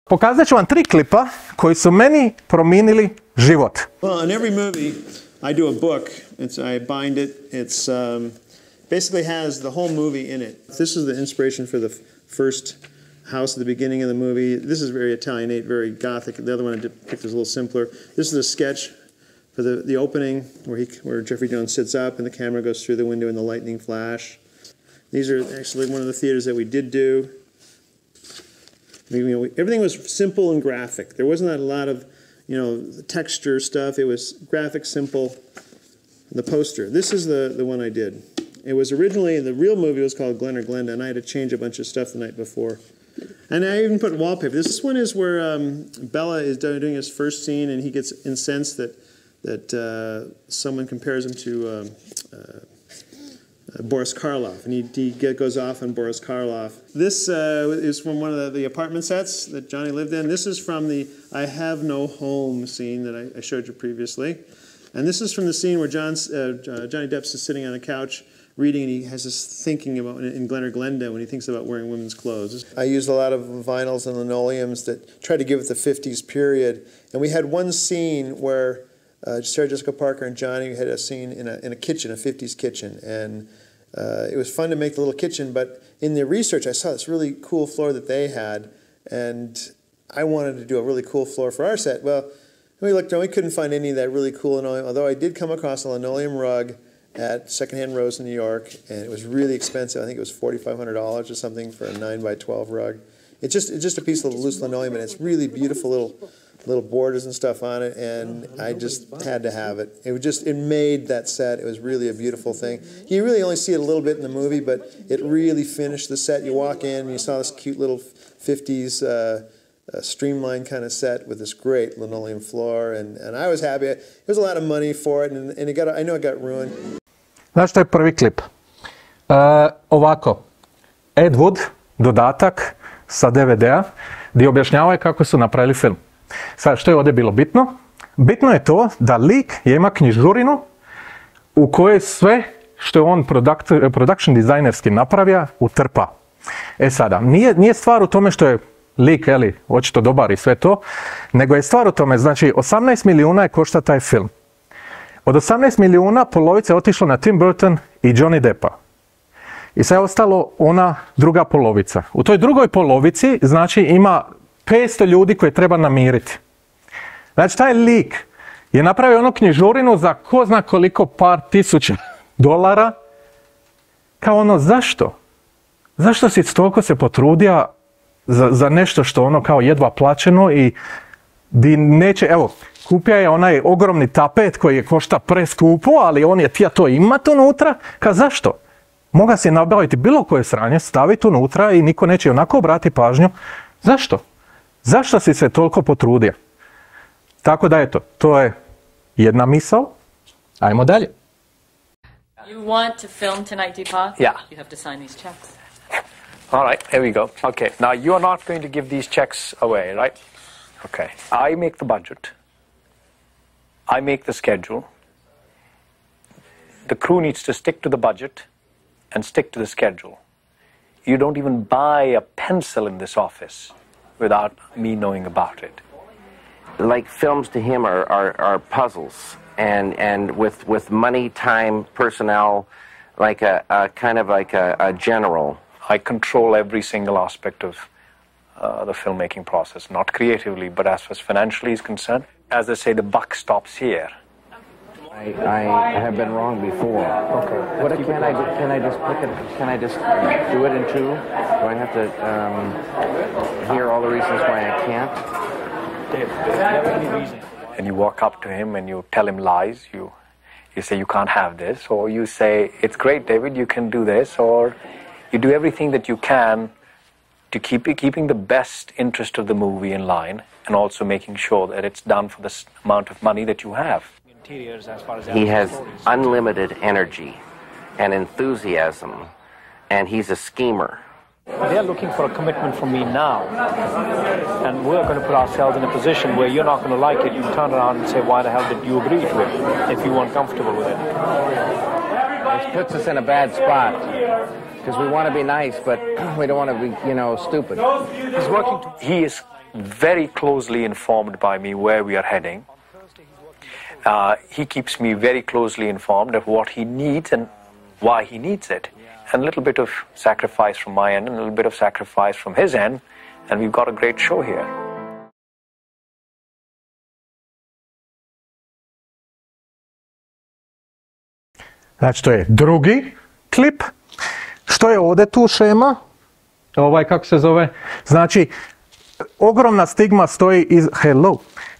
Pokazat ću vam 3 klipa koji su meni promijenili život. Well, in every movie, I do a book. I bind it. It's basically has the whole movie in it. This is the inspiration for the first house at the beginning of the movie. This is very Italianate, very gothic. The other one I picked was a little simpler. This is a sketch for the opening where Jeffrey Jones sits up and the camera goes through the window in the lightning flash. These are actually one of the theaters that we did do. Everything was simple and graphic. There wasn't a lot of, texture stuff. It was graphic, simple. The poster. This is the one I did. It was originally, the real movie was called Glen or Glenda, and I had to change a bunch of stuff the night before. And I even put wallpaper. This one is where Bella is doing his first scene, and he gets incensed that someone compares him to Boris Karloff, and he goes off on Boris Karloff. This is from one of the apartment sets that Johnny lived in. This is from the I Have No Home scene that I showed you previously. And this is from the scene where Johnny Depp is sitting on a couch reading, and he has this thinking about in Glen or Glenda when he thinks about wearing women's clothes. I used a lot of vinyls and linoleums that tried to give it the 50s period. And we had one scene where Sarah Jessica Parker and Johnny had a scene in a kitchen, a 50s kitchen. And it was fun to make the little kitchen, but in the research I saw this really cool floor that they had, and I wanted to do a really cool floor for our set. Well, we looked around, we couldn't find any of that really cool linoleum, although I did come across a linoleum rug at Secondhand Rose in New York, and it was really expensive. I think it was $4,500 or something for a 9x12 rug. It's just a piece of loose linoleum, and it's really beautiful little borders and stuff on it, and I just had to have it. It made that set. It was really a beautiful thing. You really only see it a little bit in the movie, but it really finished the set. You walk in, and you saw this cute little 50s streamlined kind of set with this great linoleum floor, and I was happy. It was a lot of money for it, and I know it got ruined. Znaš što je prvi klip? Ovako, Ed Wood, dodatak sa DVD-a, gdje objašnjavaju kako su napravili film. Sad, što je ovdje bilo bitno? Bitno je to da lik ima knjižurinu u kojoj sve što je on production dizajnerski napravio utrpa. E sada, nije stvar u tome što je lik, očito dobar i sve to, nego je stvar u tome, znači 18 milijuna je košta taj film. Od 18 milijuna polovica je otišlo na Tim Burton i Johnny Deppa. I sad je ostalo ona druga polovica. U toj drugoj polovici, znači, ima 500 ljudi koje treba namiriti. Znači, taj lik je napravio onu knjižurinu za ko zna koliko par tisuća dolara. Kao ono, zašto? Zašto si toliko se potrudio za nešto što ono kao jedva plaćeno i di neće, evo, kupio je onaj ogromni tapet koji je košta preskupo, ali on je htio to imati unutra. Ka zašto? Moga si nabaviti bilo koje sranje, staviti unutra i niko neće onako obratiti pažnju. Zašto? Zašto si se toliko potrudio? Tako da eto, to je jedna misao. Ajmo dalje. You want to film tonight, Deepak? Yeah. You have to sign these checks. All right, here we go. Okay, now you are not going to give these checks away, right? Okay. I make the budget. I make the schedule. The crew needs to stick to the budget and stick to the schedule. You don't even buy a pencil in this office without me knowing about it. Like films to him are puzzles, and with money, time, personnel, like a kind of like a general. I control every single aspect of the filmmaking process, not creatively, but as far as financially is concerned. As they say, the buck stops here. I have been wrong before. Okay. What can I do? Can I just do it in two? Do I have to hear all the reasons why I can't? And you walk up to him and you tell him lies. You say you can't have this, or you say it's great, David, you can do this, or you do everything that you can to keeping the best interest of the movie in line, and also making sure that it's done for the amount of money that you have. He has unlimited energy and enthusiasm, and he's a schemer. They're looking for a commitment from me now, and we're going to put ourselves in a position where you're not going to like it. You turn around and say, why the hell did you agree to it if you weren't comfortable with it? This puts us in a bad spot, because we want to be nice, but we don't want to be, stupid. He is very closely informed by me where we are heading. He keeps me very closely informed of what he needs and why he needs it. And a little bit of sacrifice from my end and a little bit of sacrifice from his end, and we've got a great show here. Znači, to je drugi klip. Što je ovdje tu šema? Kako se zove? Znači, ogromna stigma stoji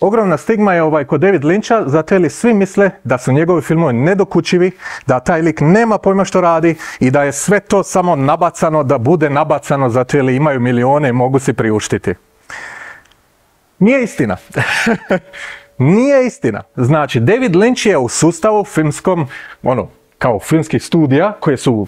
ogromna stigma je kod David Lyncha, zato jer svi misle da su njegovi filmovi nedokučivi, da taj lik nema pojma što radi i da je sve to samo nabacano, da bude nabacano zato jer imaju milijone i mogu si priuštiti. Nije istina. Nije istina. Znači, David Lynch je u sustavu filmskom, kao filmskih studija, koje su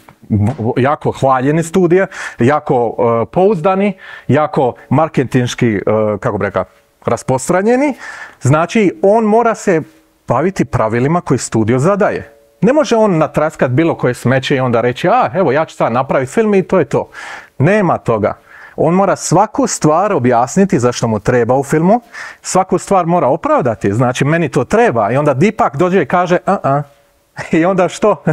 jako hvaljeni studije, jako pouzdani, jako marketinški, kako bi rekao, rasprostranjeni. Znači, on mora se baviti pravilima koje studio zadaje. Ne može on natraskat bilo koje smeće i onda reći, evo ja ću sad napraviti film i to je to. Nema toga. On mora svaku stvar objasniti zašto mu treba u filmu, svaku stvar mora opravdati, znači meni to treba i onda Deepak dođe i kaže i onda što?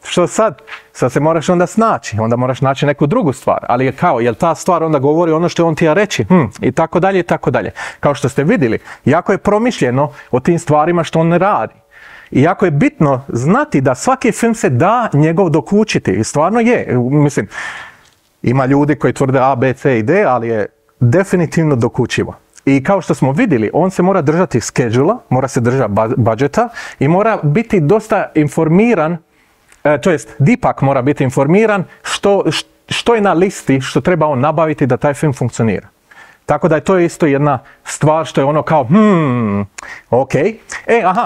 Što sad? Sad se moraš onda snaći, onda moraš naći neku drugu stvar, ali je kao, jel ta stvar onda govori ono što on ti ja reći, i tako dalje i tako dalje. Kao što ste vidjeli, jako je promišljeno o tim stvarima što on ne radi. I jako je bitno znati da svaki film se da njegov dokučiti i stvarno je, mislim, ima ljudi koji tvrde A, B, C i D, ali je definitivno dokučivo. I kao što smo vidjeli, on se mora držati schedule-a, mora se držati budžeta i mora biti dosta informiran, to jest Deepak mora biti informiran što je na listi, što treba on nabaviti da taj film funkcionira. Tako da je to isto jedna stvar što je ono kao, ok.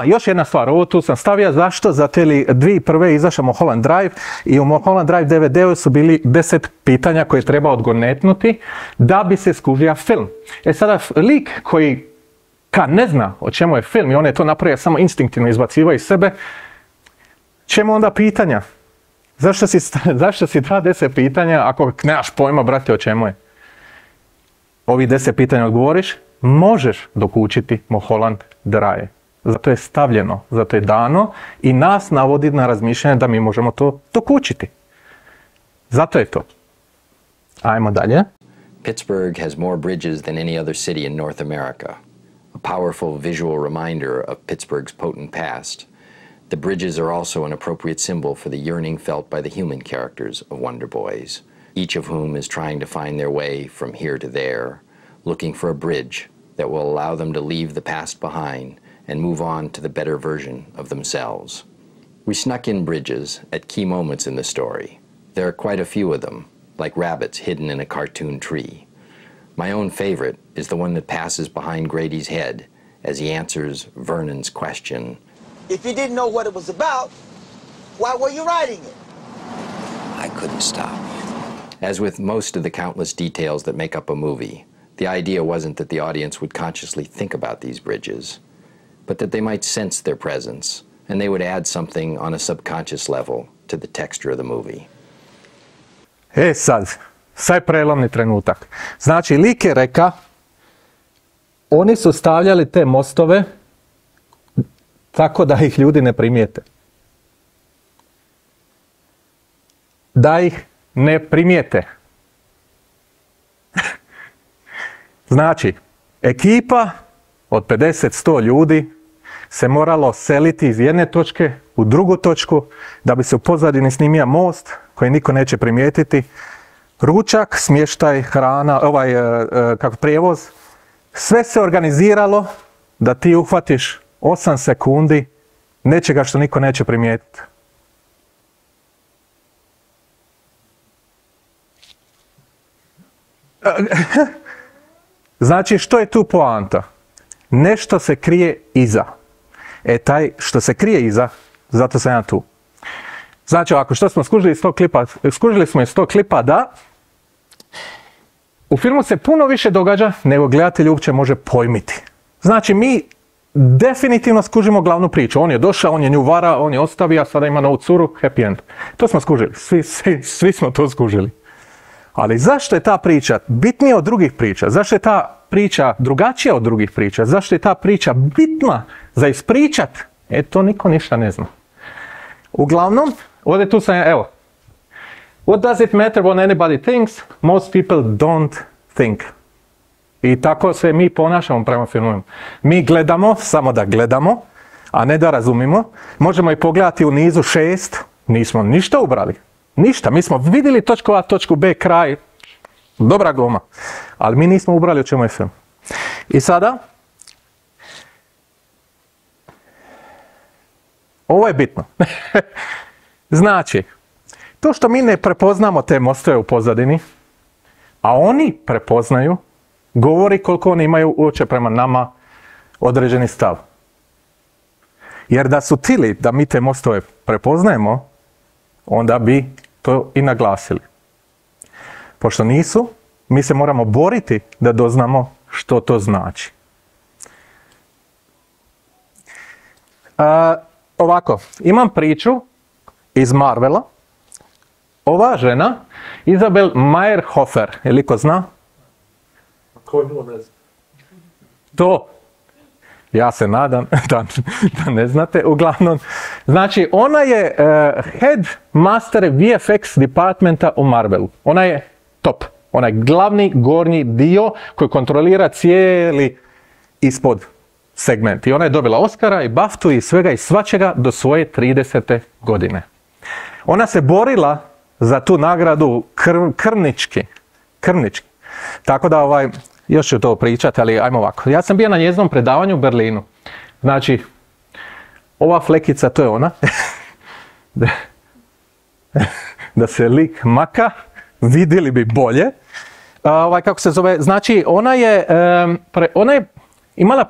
Još jedna stvar, ovo tu sam stavio, zašto? Zato je dvije prve izašao Mulholland Drive i u Mulholland Drive DVD-u su bili 10 pitanja koje treba odgonetnuti da bi se skužio film. Sada lik koji ne zna o čemu je film i on je to napravio samo instinktivno izbacivao iz sebe, čemu onda pitanja? Zašto si ta 10 pitanja ako nemaš pojma, brate, o čemu je? Ovi 10 pitanja odgovoriš, možeš dokučiti Mulholland Drive. Zato je stavljeno, zato je dano i nas navodi na razmišljanje da mi možemo to dokučiti. Zato je to. Ajmo dalje. Pittsburgh has more bridges than any other city in North America. A powerful visual reminder of Pittsburgh's potent past. The bridges are also an appropriate symbol for the yearning felt by the human characters of Wonder Boys, each of whom is trying to find their way from here to there, looking for a bridge that will allow them to leave the past behind and move on to the better version of themselves. We snuck in bridges at key moments in the story. There are quite a few of them, like rabbits hidden in a cartoon tree. My own favorite is the one that passes behind Grady's head as he answers Vernon's question. If you didn't know what it was about, why were you writing it? I couldn't stop. As with most of the countless details that make up a movie, the idea wasn't that the audience would consciously think about these bridges, but that they might sense their presence, and they would add something on a subconscious level to the texture of the movie. Sad je prelomni trenutak. Znači, lik je reka, oni su stavljali te mostove tako da ih ljudi ne primijete. Da ih ne primijete. Znači, ekipa od 50-100 ljudi se moralo seliti iz jedne točke u drugu točku da bi se u pozadini snimio most koji niko neće primijetiti. Ručak, smještaj, hrana, prijevoz. Sve se organiziralo da ti uhvatiš 8 sekundi nečega što niko neće primijetiti. Znači, što je tu poanta? Nešto se krije iza. Taj što se krije iza, zato sam ja tu. Znači, ovako, što smo skužili iz tog klipa? Skužili smo iz tog klipa da u filmu se puno više događa nego gledatelj uopće može pojmiti. Znači, mi definitivno skužimo glavnu priču. On je došao, on je nju vara, on je ostavio, a sada ima novu curu, happy end. To smo skužili, svi smo to skužili. Ali zašto je ta priča bitnija od drugih priča? Zašto je ta priča drugačija od drugih priča? Zašto je ta priča bitna za ispričat? To niko ništa ne zna. Uglavnom, ovdje tu sam, evo. What does it matter what anybody thinks? Most people don't think. I tako se mi ponašamo prema filmovima. Mi gledamo, samo da gledamo, a ne da razumimo. Možemo i pogledati u nizu 6, nismo ništa ubrali. Ništa, mi smo vidjeli točku A, točku B, kraj, dobra gluma. Ali mi nismo ubrali o čemu je film. I sada, ovo je bitno. Znači, to što mi ne prepoznamo te mostove u pozadini, a oni prepoznaju, govori koliko oni imaju uopće prema nama određeni stav. Jer da su tili da mi te mostove prepoznajemo, onda bi to i naglasili. Pošto nisu, mi se moramo boriti da doznamo što to znači. Ovako, imam priču iz Marvela. Ova žena, Isabel Meyerhofer, je li ko zna? To, ja se nadam da ne znate, uglavnom. Znači, ona je head master VFX departmenta u Marvelu. Ona je top. Ona je glavni gornji dio koji kontrolira cijeli ispod segment. I ona je dobila Oscara i BAFTU i svega i svačega do svoje 30. godine. Ona se borila za tu nagradu krvnički. Tako da još ću to pričati, ali ajmo ovako. Ja sam bio na njezinom predavanju u Berlinu. Znači, ova flekica, to je ona. Da se lik maka, vidjeli bi bolje. Kako se zove, znači, ona je imala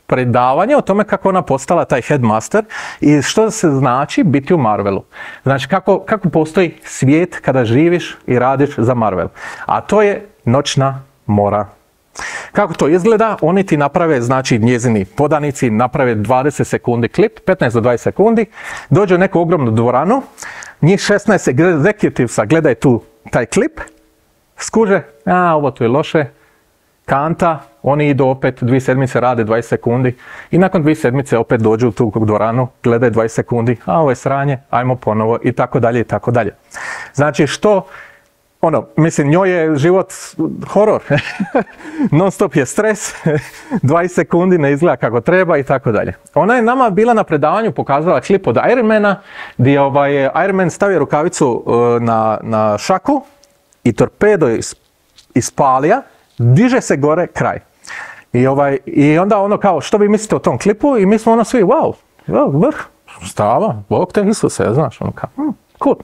predavanje o tome kako ona postala taj headmaster i što se znači biti u Marvelu. Znači, kako postoji svijet kada živiš i radiš za Marvel. A to je noćna mora. Kako to izgleda? Oni ti naprave, znači njezini podanici naprave 20 sekundi klip, 15 do 20 sekundi, dođu u neku ogromnu dvoranu, njih 16 executivesa gledaju taj klip, skuže, ovo tu je loše, kanta, oni idu opet 2 sedmice, rade 20 sekundi i nakon 2 sedmice opet dođu u tu dvoranu, gledaju 20 sekundi, ovo je sranje, ajmo ponovo i tako dalje i tako dalje. Znači mislim, njoj je život horor. Non stop je stres, 20 sekundi ne izgleda kako treba i tako dalje. Ona je nama bila na predavanju pokazala klip od Ironmana, gdje je Iron Man stavio rukavicu na šaku i torpedo ispalija, diže se gore, kraj. I onda kao, što vi mislite o tom klipu? I mi smo svi, wow, vrh, stava, Bog te Isuse, znaš, kao, cool.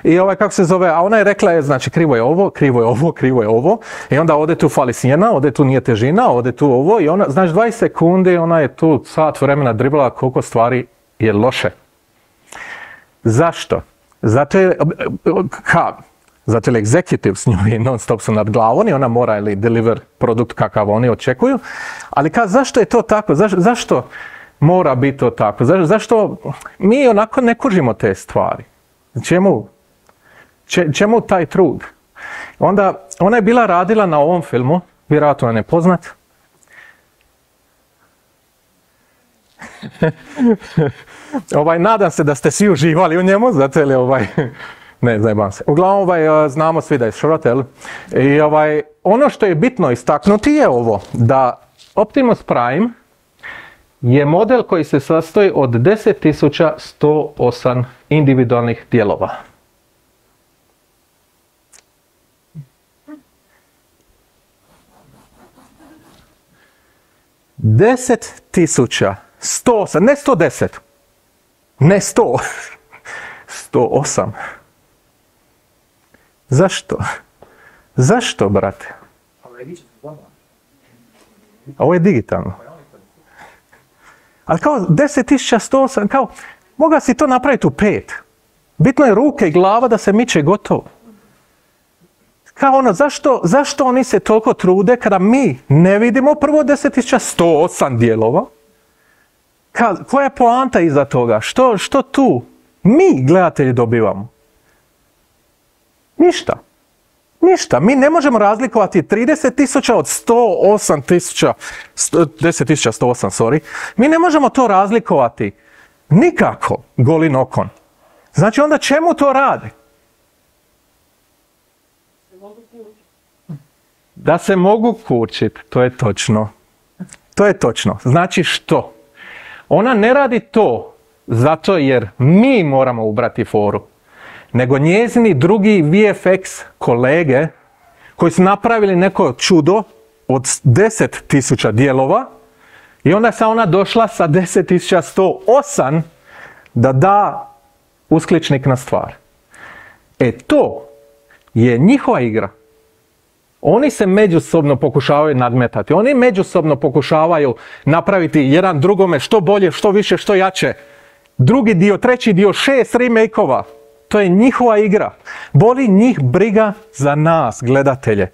I kako se zove, a ona je rekla, znači krivo je ovo, krivo je ovo, krivo je ovo. I onda ovdje tu fali sjena, ovdje tu nije težina, ovdje tu ovo. I ona, znači 20 sekundi, ona je tu sat vremena driblala koliko stvari je loše. Zašto? Zato je executive s njoj non stop su nad glavom i ona mora deliver produkt kakav oni očekuju. Ali zašto je to tako? Zašto mora biti to tako? Zašto mi onako ne kužimo te stvari? Čemu taj trud? Onda, ona je bila radila na ovom filmu, vjerojatno je nepoznat. Nadam se da ste svi uživali u njemu, zato je ne, zajebam se. Uglavnom, znamo svi da je šrotel. I ono što je bitno istaknuti je ovo, da Optimus Prime je model koji se sastoji od 10.108 individualnih dijelova. Ne 110, ne 100, 108. Zašto? Zašto, brate? Ovo je digitalno. Ali kao 10.108, kao, moga si to napraviti u 5. Bitno je ruke i glava da se miče gotovo. Kao zašto oni se toliko trude kada mi ne vidimo prvo 10.108 dijelova? Koja je poanta iza toga? Što tu mi, gledatelji, dobivamo? Ništa. Ništa, mi ne možemo razlikovati 30.000 od 108.000, 10.108, sorry. Mi ne možemo to razlikovati nikako golim okom. Znači onda čemu to rade? Da se mogu kurčiti, to je točno. To je točno. Znači što? Ona ne radi to zato jer mi moramo ubrati foru, nego njezini drugi VFX kolege koji su napravili neko čudo od 10.000 dijelova i onda se ona došla sa 10.108 da da uskličnik na stvar. To je njihova igra. Oni se međusobno pokušavaju nadmetati. Oni međusobno pokušavaju napraviti jedan drugome što bolje, što više, što jače. Drugi dio, treći dio, 6 remake-ova. To je njihova igra. Boli njih briga za nas, gledatelje.